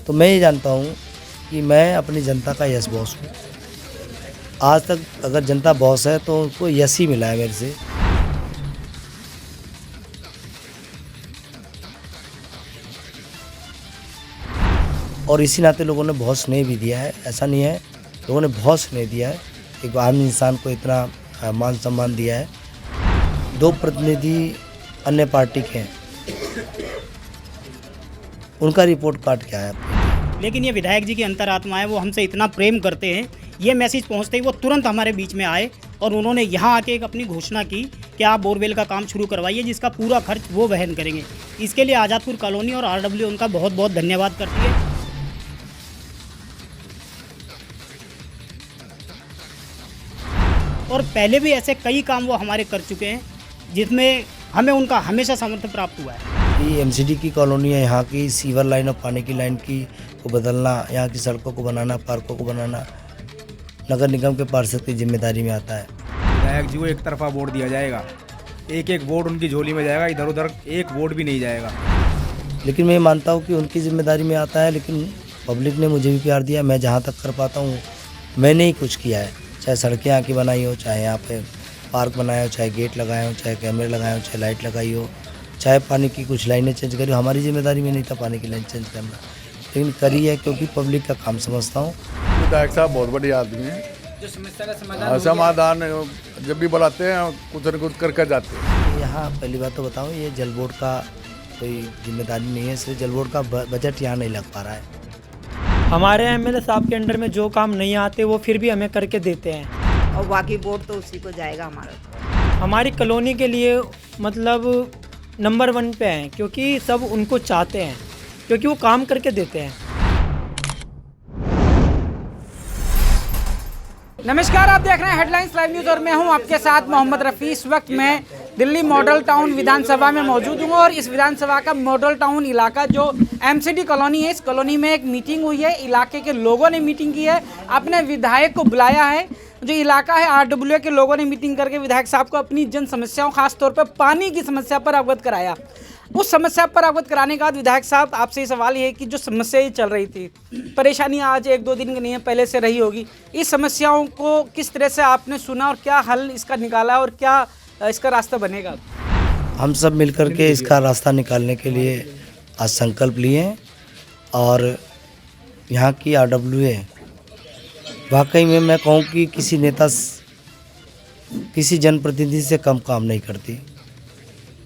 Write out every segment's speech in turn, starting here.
तो मैं ये जानता हूँ कि मैं अपनी जनता का यस बॉस हूँ। आज तक अगर जनता बॉस है तो उनको यस ही मिला है मेरे से। और इसी नाते लोगों ने बहुत स्नेह भी दिया है, ऐसा नहीं है, लोगों ने बहुत स्नेह दिया है। एक आम इंसान को इतना मान सम्मान दिया है। 2 प्रतिनिधि अन्य पार्टी के हैं, उनका रिपोर्ट कार्ड क्या है आपके? लेकिन ये विधायक जी की अंतरात्मा है, वो हमसे इतना प्रेम करते हैं। ये मैसेज पहुंचते ही वो तुरंत हमारे बीच में आए और उन्होंने यहाँ आके एक अपनी घोषणा की कि आप बोरवेल का काम शुरू करवाइए, जिसका पूरा खर्च वो वहन करेंगे। इसके लिए आज़ादपुर कॉलोनी और आरडब्ल्यू उनका बहुत बहुत धन्यवाद करती है। और पहले भी ऐसे कई काम वो हमारे कर चुके हैं, जिसमें हमें उनका हमेशा समर्थन प्राप्त हुआ है। ये एमसीडी की कॉलोनी है, यहाँ की सीवर लाइन और पानी की लाइन को बदलना, यहाँ की सड़कों को बनाना, पार्कों को बनाना नगर निगम के पार्षद की जिम्मेदारी में आता है। विधायक जी को एक तरफा वोट दिया जाएगा, एक एक वोट उनकी झोली में जाएगा, इधर उधर एक वोट भी नहीं जाएगा। लेकिन मैं मानता हूँ कि उनकी जिम्मेदारी में आता है, लेकिन पब्लिक ने मुझे भी प्यार दिया। मैं जहाँ तक कर पाता हूँ मैंने ही कुछ किया है, चाहे सड़कें यहाँ की बनाई हो, चाहे यहाँ पे पार्क बनाया हो, चाहे गेट लगाए हो, चाहे कैमरे लगाए हो, चाहे लाइट लगाई हो, चाहे पानी की कुछ लाइनें चेंज करी हो। हमारी जिम्मेदारी में नहीं था पानी की लाइन चेंज करना, लेकिन करी है क्योंकि पब्लिक का काम समझता हूँ। विधायक साहब बहुत बड़े आदमी हैं, जो समस्या का समाधान जब भी बुलाते हैं कुछ न कुछ करके जाते हैं। यहाँ पहली बात तो बताऊँ, ये जल बोर्ड का कोई जिम्मेदारी नहीं है, इसलिए जल बोर्ड का बजट यहाँ नहीं लग पा रहा है। हमारे एमएलए साहब के अंडर में जो काम नहीं आते वो फिर भी हमें करके देते हैं, और बाकी वोट तो उसी को जाएगा हमारा। हमारी कॉलोनी के लिए मतलब नंबर 1 पे हैं, क्योंकि सब उनको चाहते हैं, क्योंकि वो काम करके देते हैं। नमस्कार, आप देख रहे हैं हेडलाइंस लाइव न्यूज़ और मैं हूं आपके साथ मोहम्मद रफ़ी। इस वक्त मैं दिल्ली मॉडल टाउन विधानसभा में मौजूद हूं और इस विधानसभा का मॉडल टाउन इलाका जो एमसीडी कॉलोनी है, इस कॉलोनी में एक मीटिंग हुई है। इलाके के लोगों ने मीटिंग की है, अपने विधायक को बुलाया है। जो इलाका है आरडब्ल्यू के लोगों ने मीटिंग करके विधायक साहब को अपनी जन समस्याओं, खासतौर पर पानी की समस्या पर अवगत कराया। उस समस्या पर अवगत कराने के बाद विधायक साहब, आपसे ये सवाल ये है कि जो समस्या चल रही थी, परेशानी आज 1-2 दिन की नहीं है, पहले से रही होगी। इस समस्याओं को किस तरह से आपने सुना और क्या हल इसका निकाला और क्या इसका रास्ता बनेगा? हम सब मिलकर के इसका रास्ता निकालने के लिए आज संकल्प लिए हैं और यहाँ की आरडब्ल्यू वाकई में मैं कहूँ कि किसी नेता, किसी जनप्रतिनिधि से कम काम नहीं करती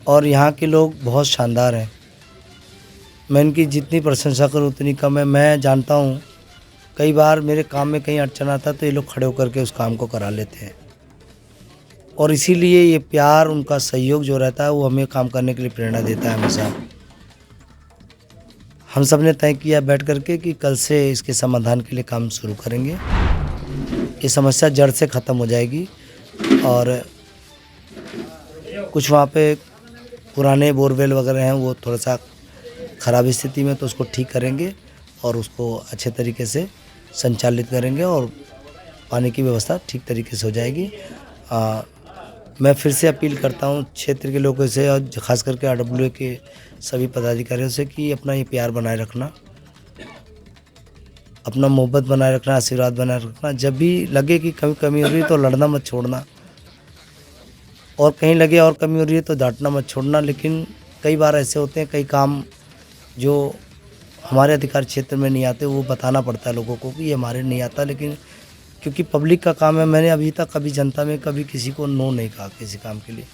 और यहाँ के लोग बहुत शानदार हैं। मैं इनकी जितनी प्रशंसा करूँ उतनी कम है। मैं जानता हूँ कई बार मेरे काम में कहीं अड़चन आता है तो ये लोग खड़े होकर के उस काम को करा लेते हैं और इसीलिए ये प्यार, उनका सहयोग जो रहता है वो हमें काम करने के लिए प्रेरणा देता है हमेशा। हम सब ने तय किया बैठ करके कि कल से इसके समाधान के लिए काम शुरू करेंगे। ये समस्या जड़ से ख़त्म हो जाएगी और कुछ वहाँ पे पुराने बोरवेल वगैरह हैं वो थोड़ा सा ख़राब स्थिति में, तो उसको ठीक करेंगे और उसको अच्छे तरीके से संचालित करेंगे और पानी की व्यवस्था ठीक तरीके से हो जाएगी। मैं फिर से अपील करता हूँ क्षेत्र के लोगों से और ख़ास करके आरडब्ल्यू के सभी पदाधिकारियों से कि अपना ये प्यार बनाए रखना, अपना मोहब्बत बनाए रखना, आशीर्वाद बनाए रखना। जब भी लगे कि कमी हो रही है तो लड़ना मत छोड़ना, और कहीं लगे और कमी हो रही है तो डांटना मत छोड़ना। लेकिन कई बार ऐसे होते हैं, कई काम जो हमारे अधिकार क्षेत्र में नहीं आते वो बताना पड़ता है लोगों को कि ये हमारे नहीं आता, लेकिन क्योंकि पब्लिक का काम है। मैंने अभी तक कभी जनता में कभी किसी को नो नहीं कहा किसी काम के लिए,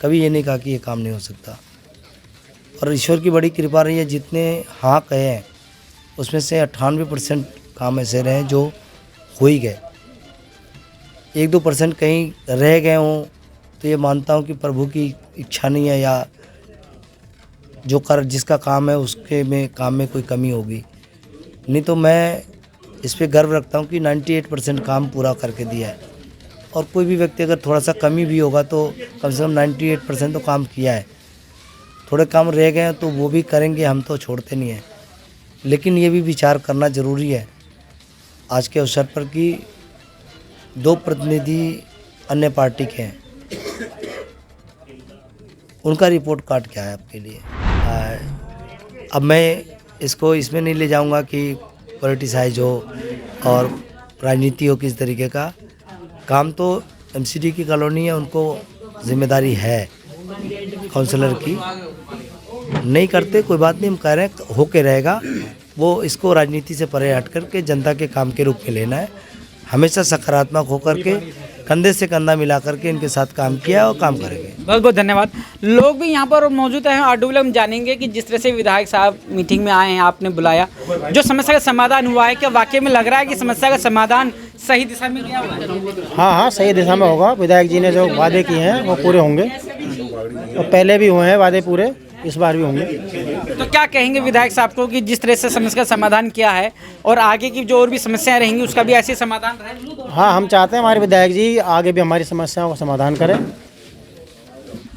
कभी ये नहीं कहा कि ये काम नहीं हो सकता। और ईश्वर की बड़ी कृपा रही है, जितने हाँ कहे हैं उसमें से 98% काम ऐसे रहे जो हो ही गए। 1-2% कहीं रह गए हों तो ये मानता हूँ कि प्रभु की इच्छा नहीं है या जो जिसका काम है उसके में काम में कोई कमी होगी। नहीं तो मैं इस पे गर्व रखता हूँ कि 98% काम पूरा करके दिया है। और कोई भी व्यक्ति अगर थोड़ा सा कमी भी होगा तो कम से कम 98% तो काम किया है। थोड़े काम रह गए हैं तो वो भी करेंगे, हम तो छोड़ते नहीं हैं। लेकिन ये भी विचार करना ज़रूरी है आज के अवसर पर कि 2 प्रतिनिधि अन्य पार्टी के हैं, उनका रिपोर्ट कार्ड क्या है आपके लिए। अब मैं इसको इसमें नहीं ले जाऊंगा कि पॉलिटिसाइज हो और राजनीति हो किस तरीके का। काम तो एमसीडी की कॉलोनी है, उनको जिम्मेदारी है काउंसलर की, नहीं करते कोई बात नहीं, हम कह रहे हैं होके रहेगा। वो इसको राजनीति से परे हट करके जनता के काम के रूप में लेना है। हमेशा सकारात्मक होकर के कंधे से कंधा मिला करके इनके साथ काम किया और काम करेंगे। बहुत बहुत धन्यवाद। लोग भी यहाँ पर मौजूद हैं आरडब्ल्यू, हम जानेंगे कि जिस तरह से विधायक साहब मीटिंग में आए हैं, आपने बुलाया, जो समस्या का समाधान हुआ है, क्या वाकई में लग रहा है कि समस्या का समाधान सही दिशा में गया हुआ है? हाँ, सही दिशा में होगा। विधायक जी ने जो वादे किए हैं वो पूरे होंगे, और पहले भी हुए हैं वादे पूरे, इस बार भी होंगे। तो क्या कहेंगे विधायक साहब को कि जिस तरह से समस्या का समाधान किया है और आगे की जो और भी समस्याएं रहेंगी उसका भी ऐसे समाधान रहे? हाँ, हम चाहते हैं हमारे विधायक जी आगे भी हमारी समस्याओं का समाधान करें।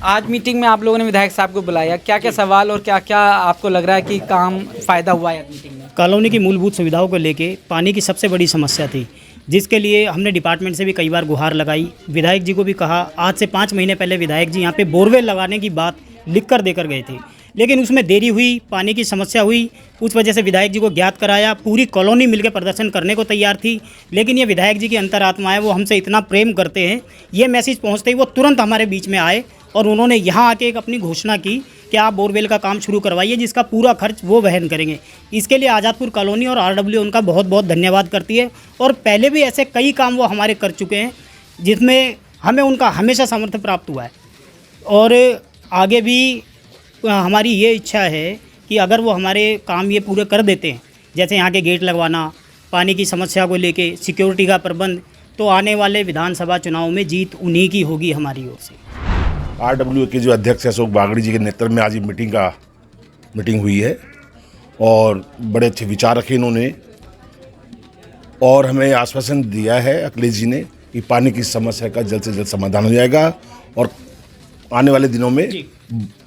आज मीटिंग में आप लोगों ने विधायक साहब को बुलाया, क्या क्या सवाल और क्या क्या आपको लग रहा है कि काम फ़ायदा हुआ है मीटिंग में? कॉलोनी की मूलभूत सुविधाओं को लेके पानी की सबसे बड़ी समस्या थी, जिसके लिए हमने डिपार्टमेंट से भी कई बार गुहार लगाई। विधायक जी को भी कहा, आज से 5 महीने पहले विधायक जी यहाँ पे बोरवेल लगाने की बात लिख कर देकर गए थे, लेकिन उसमें देरी हुई, पानी की समस्या हुई, उस वजह से विधायक जी को ज्ञात कराया। पूरी कॉलोनी मिलकर प्रदर्शन करने को तैयार थी, लेकिन ये विधायक जी की अंतरात्मा है, वो हमसे इतना प्रेम करते हैं। ये मैसेज पहुँचते ही वो तुरंत हमारे बीच में आए और उन्होंने यहाँ आके एक अपनी घोषणा की कि आप बोरवेल का काम शुरू करवाइए, जिसका पूरा खर्च वो वहन करेंगे। इसके लिए आज़ादपुर कॉलोनी और आरडब्ल्यू उनका बहुत बहुत धन्यवाद करती है। और पहले भी ऐसे कई काम वो हमारे कर चुके हैं, जिसमें हमें उनका हमेशा समर्थन प्राप्त हुआ है। और आगे भी हमारी ये इच्छा है कि अगर वो हमारे काम ये पूरे कर देते हैं, जैसे यहाँ के गेट लगवाना, पानी की समस्या को लेके सिक्योरिटी का प्रबंध, तो आने वाले विधानसभा चुनाव में जीत उन्हीं की होगी हमारी ओर से। आरडब्ल्यू के जो अध्यक्ष अशोक बागड़ी जी के नेतृत्व में आज मीटिंग हुई है और बड़े अच्छे विचार रखे इन्होंने, और हमें आश्वासन दिया है अखिलेश जी ने कि पानी की समस्या का जल्द से जल्द समाधान हो जाएगा और आने वाले दिनों में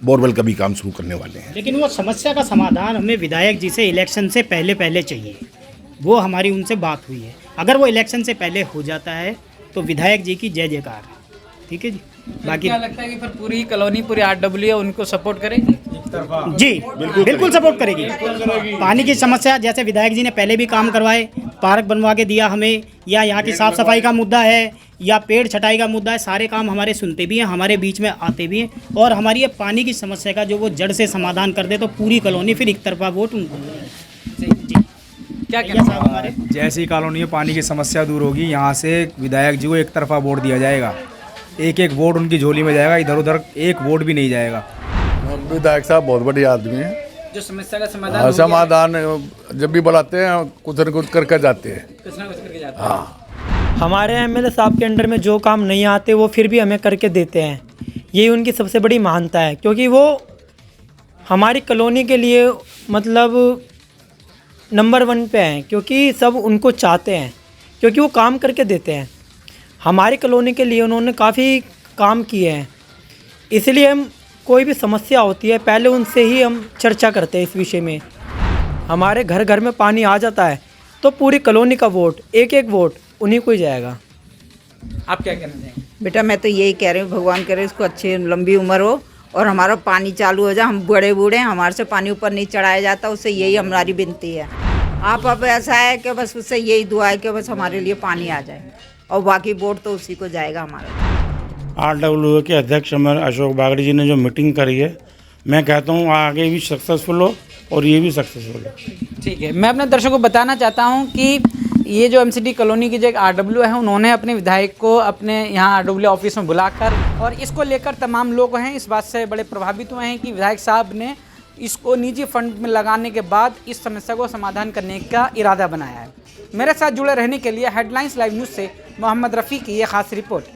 बोरवेल का भी काम शुरू करने वाले हैं। लेकिन वो समस्या का समाधान हमें विधायक जी से इलेक्शन से पहले चाहिए, वो हमारी उनसे बात हुई है। अगर वो इलेक्शन से पहले हो जाता है तो विधायक जी की जय जयकार है। ठीक है जी। बाकी क्या लगता है कि फिर पूरी कॉलोनी, पूरी आरडब्ल्यू उनको सपोर्ट करेगी? जी बिल्कुल सपोर्ट करेगी। पानी की समस्या, जैसे विधायक जी ने पहले भी काम करवाए, पार्क बनवा के दिया हमें, या यहाँ की साफ़ सफाई का मुद्दा है, या पेड़ छटाई का मुद्दा है, सारे काम हमारे सुनते भी हैं, हमारे बीच में आते भी हैं। और हमारी ये पानी की समस्या का जो वो जड़ से समाधान कर दे तो पूरी कॉलोनी फिर एक तरफा वोट उनको। जी क्या कहना साहब हमारे? जैसे ही कॉलोनी में पानी की समस्या दूर होगी, यहाँ से विधायक जी को एक तरफा वोट दिया जाएगा। एक एक वोट उनकी झोली में जाएगा, इधर उधर एक वोट भी नहीं जाएगा। विधायक साहब बहुत बढ़िया आदमी है, जो समस्या का समाधान समाधान जब भी बुलाते हैं कुछ न कुछ करके जाते हैं। कुछ ना कुछ करके जाते हैं। हाँ, हमारे एमएलए साहब के अंडर में जो काम नहीं आते वो फिर भी हमें करके देते हैं, यही उनकी सबसे बड़ी महानता है। क्योंकि वो हमारी कॉलोनी के लिए मतलब नंबर 1 पे हैं, क्योंकि सब उनको चाहते हैं, क्योंकि वो काम करके देते हैं। हमारी कॉलोनी के लिए उन्होंने काफ़ी काम किए हैं, इसलिए हम कोई भी समस्या होती है पहले उनसे ही हम चर्चा करते हैं इस विषय में। हमारे घर घर में पानी आ जाता है तो पूरी कॉलोनी का वोट, एक एक वोट उन्हीं को ही जाएगा। आप क्या कहना चाहेंगे? बेटा मैं तो यही कह रही हूँ, भगवान करे इसको अच्छी लंबी उम्र हो और हमारा पानी चालू हो जाए। हम बड़े बूढ़े हैं, हमारे से पानी ऊपर नहीं चढ़ाया जाता, उससे यही हमारी विनती है। आप अब ऐसा है कि बस उससे यही दुआ है कि बस हमारे लिए पानी आ जाए, और बाकी वोट तो उसी को जाएगा हमारा। आरडब्ल्यू के अध्यक्ष हमारे अशोक बागड़ी जी ने जो मीटिंग करी है, मैं कहता हूँ आगे भी सक्सेसफुल हो और ये भी सक्सेसफुल हो। ठीक है, मैं अपने दर्शकों को बताना चाहता हूँ कि ये जो एमसीडी कॉलोनी की जो एक आरडब्ल्यू है, उन्होंने अपने विधायक को अपने यहाँ आरडब्ल्यू ऑफिस में बुलाकर, और इसको लेकर तमाम लोग हैं इस बात से बड़े प्रभावित हुए हैं कि विधायक साहब ने इसको निजी फंड में लगाने के बाद इस समस्या को समाधान करने का इरादा बनाया है। मेरे साथ जुड़े रहने के लिए हेडलाइंस लाइव न्यूज़ से मोहम्मद रफ़ी की ये खास रिपोर्ट।